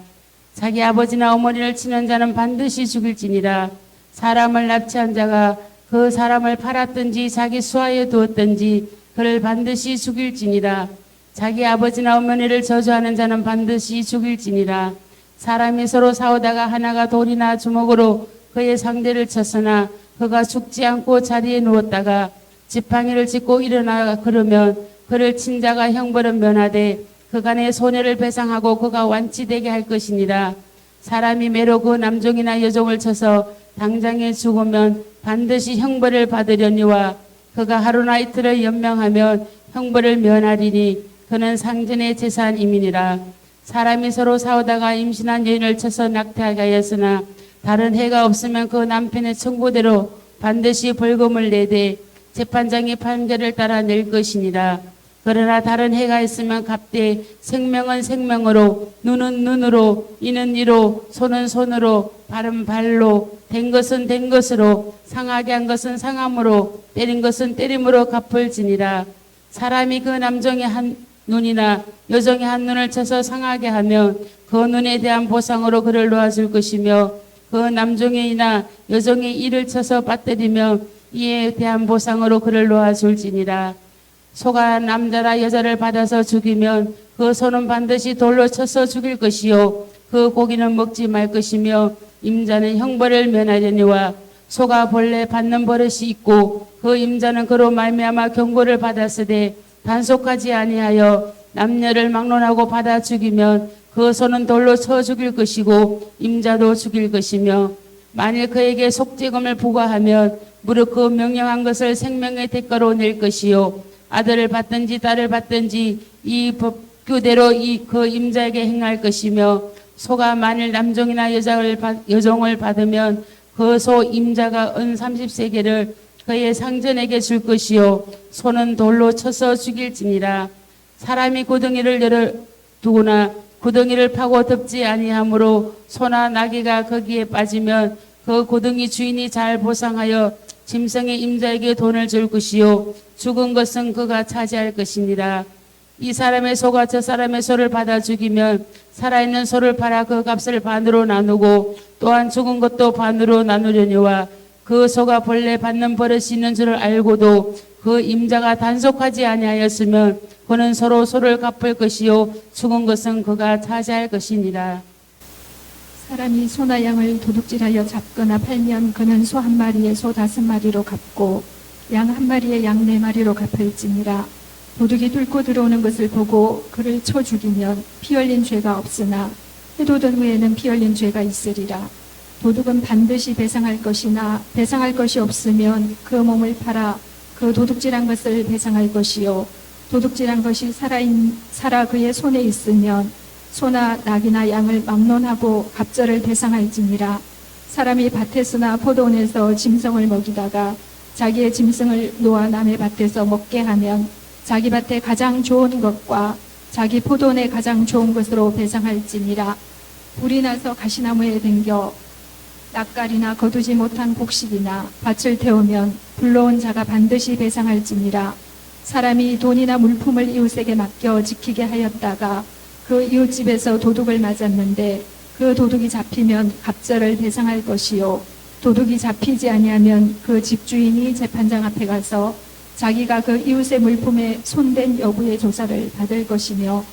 자기 아버지나 어머니를 치는 자는 반드시 죽일지니라. 사람을 납치한 자가 그 사람을 팔았든지 자기 수하에 두었든지 그를 반드시 죽일지니라. 자기 아버지나 어머니를 저주하는 자는 반드시 죽일지니라. 사람이 서로 싸우다가 하나가 돌이나 주먹으로 그의 상대를 쳤으나 그가 죽지 않고 자리에 누웠다가 지팡이를 짚고 일어나 걸으면 그를 친 자가 형벌은 면하되 그간의 손해를 배상하고 그가 완치되게 할 것이니라. 사람이 매로 그 남종이나 여종을 쳐서 당장에 죽으면 반드시 형벌을 받으려니와 그가 하루나 이틀을 연명하면 형벌을 면하리니 그는 상전의 재산임이니라. 사람이 서로 싸우다가 임신한 여인을 쳐서 낙태하게 하였으나 다른 해가 없으면 그 남편의 청구대로 반드시 벌금을 내되 재판장이 판결을 따라 낼 것이니라. 그러나 다른 해가 있으면 값되 생명은 생명으로, 눈은 눈으로, 이는 이로, 손은 손으로, 발은 발로, 된 것은 된 것으로, 상하게 한 것은 상함으로, 때린 것은 때림으로 갚을지니라. 사람이 그 남종의 한 눈이나 여종의 한 눈을 쳐서 상하게 하면 그 눈에 대한 보상으로 그를 놓아줄 것이며, 그 남종이나 여종의 이를 쳐서 빠뜨리면 이에 대한 보상으로 그를 놓아줄지니라. 소가 남자나 여자를 받아서 죽이면 그 소는 반드시 돌로 쳐서 죽일 것이요 그 고기는 먹지 말 것이며 임자는 형벌을 면하려니와 소가 본래 받는 버릇이 있고 그 임자는 그로 말미암아 경고를 받았으되 단속하지 아니하여 남녀를 막론하고 받아 죽이면 그 소는 돌로 쳐 죽일 것이고 임자도 죽일 것이며 만일 그에게 속죄금을 부과하면 무릇 그 명령한 것을 생명의 대가로 낼 것이요 아들을 받든지 딸을 받든지 이 법규대로 그 임자에게 행할 것이며 소가 만일 남종이나 여종을 받으면 그 소 임자가 은 30세겔을 그의 상전에게 줄 것이요 소는 돌로 쳐서 죽일지니라. 사람이 구덩이를 열어두거나 구덩이를 파고 덮지 아니하므로 소나 나귀가 거기에 빠지면 그 구덩이 주인이 잘 보상하여 짐승의 임자에게 돈을 줄 것이요 죽은 것은 그가 차지할 것이니라. 이 사람의 소가 저 사람의 소를 받아 죽이면 살아있는 소를 팔아 그 값을 반으로 나누고 또한 죽은 것도 반으로 나누려니와 그 소가 본래 받는 버릇이 있는 줄을 알고도 그 임자가 단속하지 아니하였으면 그는 서로 소를 갚을 것이요 죽은 것은 그가 차지할 것이니라. 사람이 소나 양을 도둑질하여 잡거나 팔면 그는 소 한 마리에 소 5마리로 갚고 양 한 마리에 양 4마리로 갚을지니라. 도둑이 뚫고 들어오는 것을 보고 그를 쳐 죽이면 피 흘린 죄가 없으나 해돋은 후에는 피 흘린 죄가 있으리라. 도둑은 반드시 배상할 것이나 배상할 것이 없으면 그 몸을 팔아 그 도둑질한 것을 배상할 것이요 도둑질한 것이 살아 그의 손에 있으면 소나 낙이나 양을 막론하고 갑절을 배상할지니라. 사람이 밭에서나 포도원에서 짐승을 먹이다가 자기의 짐승을 놓아 남의 밭에서 먹게 하면 자기 밭에 가장 좋은 것과 자기 포도원에 가장 좋은 것으로 배상할지니라. 불이 나서 가시나무에 댕겨 낯갈이나 거두지 못한 곡식이나 밭을 태우면 불러온 자가 반드시 배상할지니라. 사람이 돈이나 물품을 이웃에게 맡겨 지키게 하였다가 그 이웃집에서 도둑을 맞았는데 그 도둑이 잡히면 갑절을 배상할 것이요 도둑이 잡히지 아니하면 그 집주인이 재판장 앞에 가서 자기가 그 이웃의 물품에 손댄 여부의 조사를 받을 것이며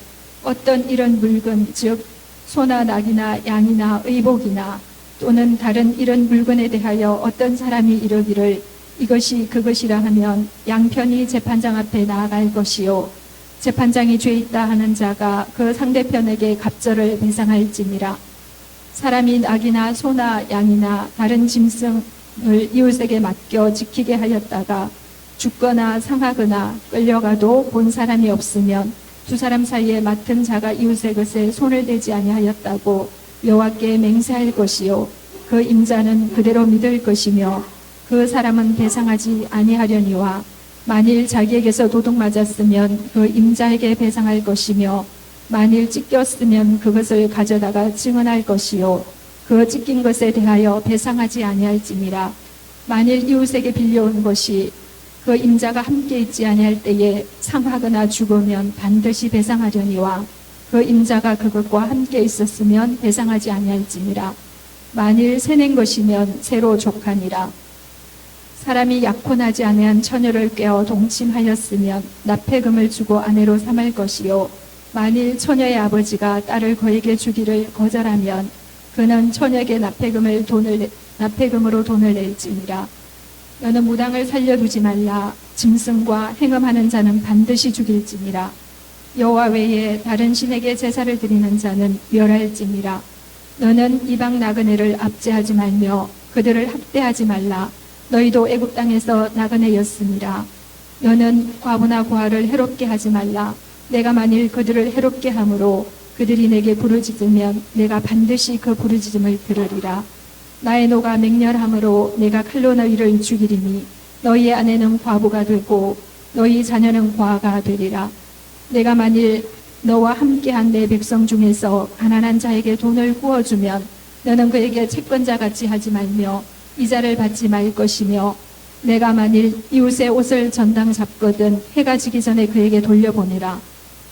어떤 이런 물건 즉 소나 낙이나 양이나 의복이나 또는 다른 이런 물건에 대하여 어떤 사람이 이르기를 이것이 그것이라 하면 양편이 재판장 앞에 나아갈 것이요 재판장이 죄 있다 하는 자가 그 상대편에게 갑절을 배상할지니라. 사람이 낙이나 소나 양이나 다른 짐승을 이웃에게 맡겨 지키게 하였다가 죽거나 상하거나 끌려가도 본 사람이 없으면 두 사람 사이에 맡은 자가 이웃의 것에 손을 대지 아니하였다고 여호와께 맹세할 것이요 그 임자는 그대로 믿을 것이며 그 사람은 배상하지 아니하려니와 만일 자기에게서 도둑 맞았으면 그 임자에게 배상할 것이며 만일 찢겼으면 그것을 가져다가 증언할 것이요 그 찢긴 것에 대하여 배상하지 아니할지니라. 만일 이웃에게 빌려온 것이 그 임자가 함께 있지 아니할 때에 상하거나 죽으면 반드시 배상하려니와 그 임자가 그것과 함께 있었으면 배상하지 아니할지니라. 만일 새낸 것이면 새로 족하니라. 사람이 약혼하지 않은 처녀를 꿰어 동침하였으면 납폐금을 주고 아내로 삼을 것이요 만일 처녀의 아버지가 딸을 그에게 주기를 거절하면 그는 처녀에게 납폐금으로 돈을 낼지니라. 너는 무당을 살려두지 말라. 짐승과 행음하는 자는 반드시 죽일지니라. 여호와 외에 다른 신에게 제사를 드리는 자는 멸할지니라. 너는 이방 나그네를 압제하지 말며 그들을 학대하지 말라. 너희도 애굽 땅에서 나그네였음이라. 너는 과부나 고아를 해롭게 하지 말라. 내가 만일 그들을 해롭게 함으로 그들이 내게 부르짖으면 내가 반드시 그 부르짖음을 들으리라. 나의 노가 맹렬함으로 내가 칼로 너희를 죽이리니 너희의 아내는 과부가 되고 너희 자녀는 고아가 되리라. 내가 만일 너와 함께한 내 백성 중에서 가난한 자에게 돈을 구워주면 너는 그에게 채권자같이 하지 말며 이자를 받지 말 것이며 내가 만일 이웃의 옷을 전당 잡거든 해가 지기 전에 그에게 돌려보내라.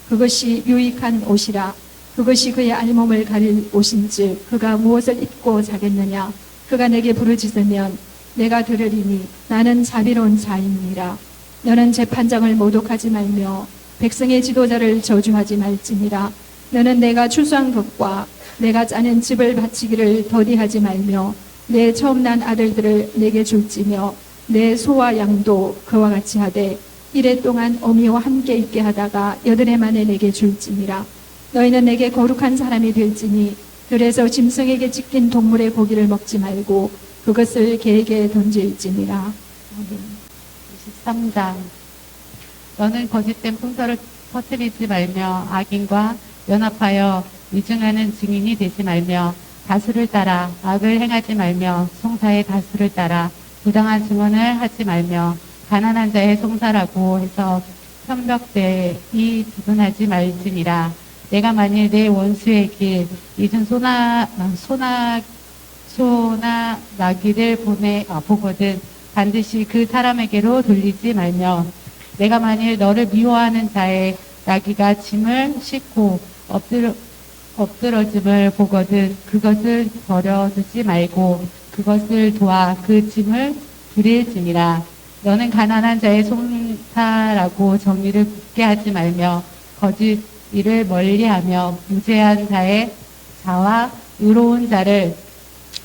그것이 유익한 옷이라. 그것이 그의 알몸을 가릴 옷인즉 그가 무엇을 입고 자겠느냐. 그가 내게 부르짖으면 내가 들으리니 나는 자비로운 자이니라. 너는 재판장을 모독하지 말며 백성의 지도자를 저주하지 말지니라. 너는 내가 추수한 것과 내가 짜낸 집을 바치기를 더디하지 말며 내 처음 난 아들들을 내게 줄지며 내 소와 양도 그와 같이 하되 이래 동안 어미와 함께 있게 하다가 8해 만에 내게 줄지니라. 너희는 내게 거룩한 사람이 될지니 들에서 짐승에게 찢긴 동물의 고기를 먹지 말고 그것을 개에게 던질지니라. 23장. 너는 거짓된 풍설을 퍼뜨리지 말며 악인과 연합하여 위증하는 증인이 되지 말며 다수를 따라 악을 행하지 말며 송사의 다수를 따라 부당한 증언을 하지 말며 가난한 자의 송사라고 해서 편벽되이 두둔하지 말지니라. 내가 만일 내 원수의 길 잊은 소나 나귀를 보거든 반드시 그 사람에게로 돌리지 말며 내가 만일 너를 미워하는 자의 나귀가 짐을 싣고 엎드러짐을 보거든 그것을 버려두지 말고 그것을 도와 그 짐을 부릴지니라. 너는 가난한 자의 송사라고 정의를 굳게 하지 말며 거짓 일을 멀리하며 무죄한 자와 의로운 자를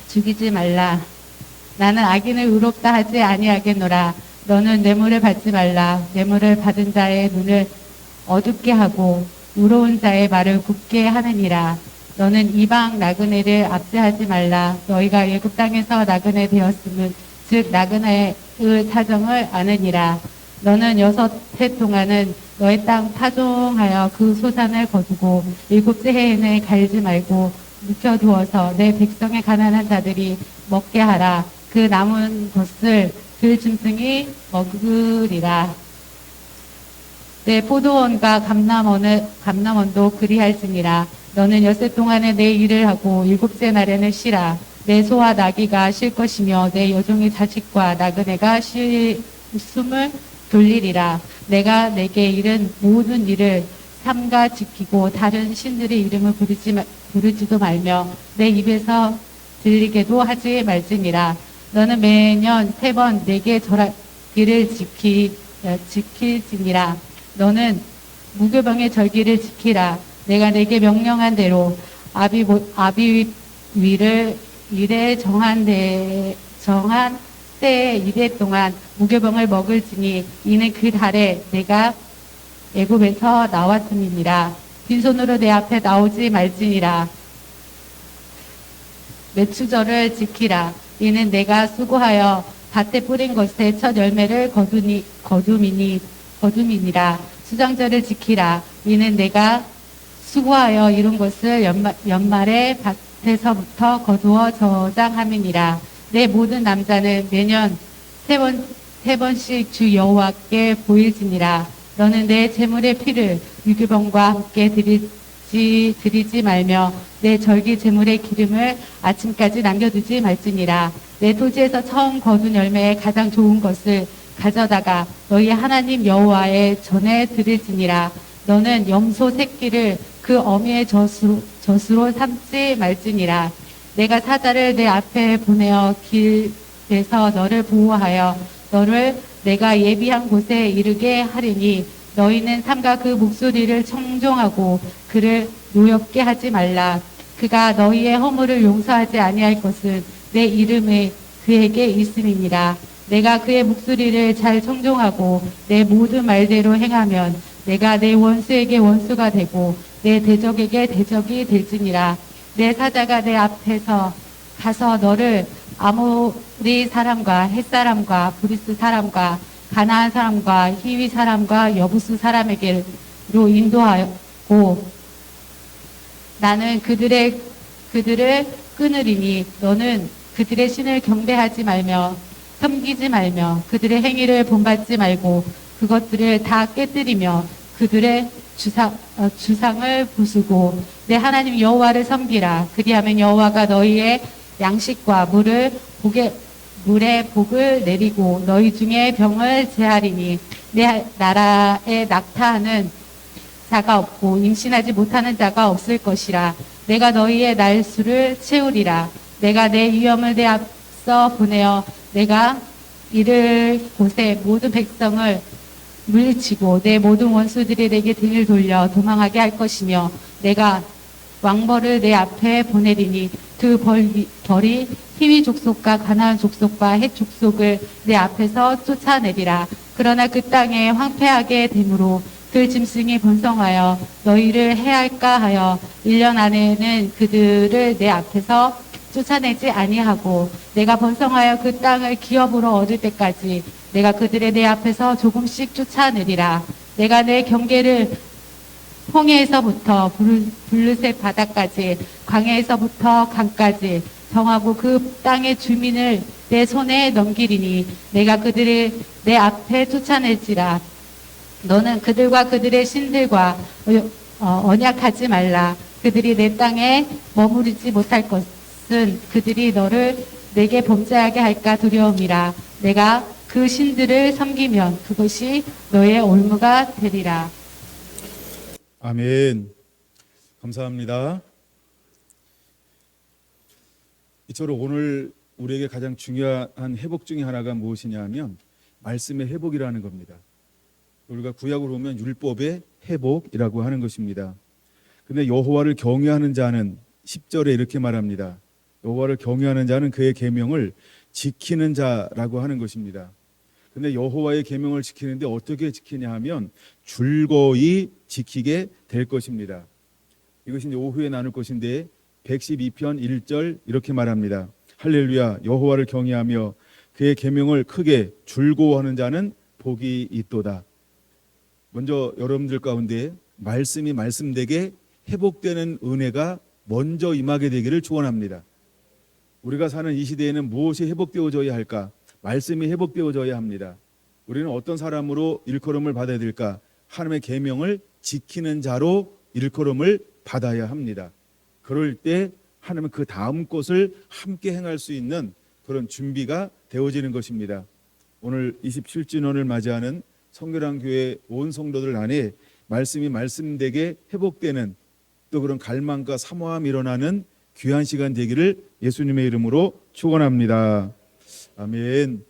죽이지 말라. 나는 악인을 의롭다 하지 아니하겠노라. 너는 뇌물을 받지 말라. 뇌물을 받은 자의 눈을 어둡게 하고 의로운 자의 말을 굳게 하느니라. 너는 이방 나그네를 압제하지 말라. 너희가 애굽 땅에서 나그네 되었음은 즉 나그네의 사정을 아느니라. 너는 6해 동안은 너의 땅 타종하여 그 소산을 거두고 7째 해에는 갈지 말고 묵혀두어서 내 백성의 가난한 자들이 먹게 하라. 그 남은 것을 그 짐승이 먹으리라. 내 포도원과 감람원도 그리할지니라. 너는 6해 동안에 내 일을 하고 7째 날에는 쉬라. 내 소와 나귀가 쉴 것이며 내 여종의 자식과 나그네가 숨을 돌리리라. 내가 내게 이른 모든 일을 삼가 지키고 다른 신들의 이름을 부르지도 말며 내 입에서 들리게도 하지 말지니라. 너는 매년 3번 내게 절기를 지킬지니라. 너는 무교병의 절기를 지키라. 내가 내게 명령한 대로 아비위를 일에 정한 때에 2대 동안 무교병을 먹을지니 이는 그 달에 내가 애굽에서 나왔음이니라. 빈손으로 내 앞에 나오지 말지니라. 매추절을 지키라. 이는 내가 수고하여 밭에 뿌린 것의 첫 열매를 거둠이니라. 수장절을 지키라. 이는 내가 수고하여 이룬 것을 연말에 밭에서부터 거두어 저장함이니라. 내 모든 남자는 매년 3번씩 주 여호와께 보일지니라. 너는 내 제물의 피를 유교병과 함께 드리지 말며 내 절기 제물의 기름을 아침까지 남겨두지 말지니라. 내 토지에서 처음 거둔 열매의 가장 좋은 것을 가져다가 너희 하나님 여호와의 전에 드릴지니라. 너는 염소 새끼를 그 어미의 젖으로 삼지 말지니라. 내가 사자를 내 앞에 보내어 앞에서 너를 보호하여 너를 내가 예비한 곳에 이르게 하리니 너희는 삼가 그 목소리를 청종하고 그를 노엽게 하지 말라. 그가 너희의 허물을 용서하지 아니할 것은 내 이름에 그에게 있음이니라. 내가 그의 목소리를 잘 청종하고 내 모든 말대로 행하면 내가 내 원수에게 원수가 되고 내 대적에게 대적이 될지니라. 내 사자가 내 앞에서 가서 너를 아모리 사람과 헷 사람과 브리스 사람과 가나안 사람과 히위 사람과 여부스 사람에게로 인도하고 나는 그들을 끊으리니 너는 그들의 신을 경배하지 말며 섬기지 말며 그들의 행위를 본받지 말고 그것들을 다 깨뜨리며 그들의 주상을 부수고 내 하나님 여호와를 섬기라. 그리하면 여호와가 너희의 양식과 물에 복을 내리고 너희 중에 병을 제하리니 내 나라에 낙타하는 자가 없고 임신하지 못하는 자가 없을 것이라. 내가 너희의 날수를 채우리라. 내가 내 위엄을 내 앞서 보내어 내가 이를 곳에 모든 백성을 물리치고 내 모든 원수들이 내게 등을 돌려 도망하게 할 것이며 내가 왕벌을 내 앞에 보내리니 그 벌이 히위 족속과 가나안 족속과 헷 족속을 내 앞에서 쫓아내리라. 그러나 그 땅에 황폐하게 되므로 그 짐승이 번성하여 너희를 해할까 하여 1년 안에는 그들을 내 앞에서 쫓아내지 아니하고 내가 번성하여 그 땅을 기업으로 얻을 때까지 내가 그들의 내 앞에서 조금씩 쫓아내리라. 내가 내 경계를 홍해에서부터 블르셋 바다까지 광야에서부터 강까지 정하고 그 땅의 주민을 내 손에 넘기리니 내가 그들을 내 앞에 쫓아낼지라. 너는 그들과 그들의 신들과 언약하지 말라. 그들이 내 땅에 머무르지 못할 것은 그들이 너를 내게 범죄하게 할까 두려움이라. 내가 그 신들을 섬기면 그것이 너의 올무가 되리라. 아멘. 감사합니다. 이처럼 오늘 우리에게 가장 중요한 회복 중에 하나가 무엇이냐 하면 말씀의 회복이라는 겁니다. 우리가 구약으로 보면 율법의 회복이라고 하는 것입니다. 근데 여호와를 경외하는 자는 10절에 이렇게 말합니다. 여호와를 경외하는 자는 그의 계명을 지키는 자라고 하는 것입니다. 근데 여호와의 계명을 지키는데 어떻게 지키냐 하면 즐거이 지키게 될 것입니다. 이것이 이제 오후에 나눌 것인데 112편 1절 이렇게 말합니다. 할렐루야. 여호와를 경외하며 그의 계명을 크게 즐거워하는 자는 복이 있도다. 먼저 여러분들 가운데 말씀이 말씀되게 회복되는 은혜가 먼저 임하게 되기를 축원합니다. 우리가 사는 이 시대에는 무엇이 회복되어져야 할까? 말씀이 회복되어져야 합니다. 우리는 어떤 사람으로 일컬음을 받아야 될까? 하나님의 계명을 지키는 자로 일컬음을 받아야 합니다. 그럴 때 하나님은 그 다음 것을 함께 행할 수 있는 그런 준비가 되어지는 것입니다. 오늘 27주년을 맞이하는 성결한 교회 온 성도들 안에 말씀이 말씀되게 회복되는 또 그런 갈망과 사모함이 일어나는 귀한 시간 되기를 예수님의 이름으로 축원합니다. 아멘.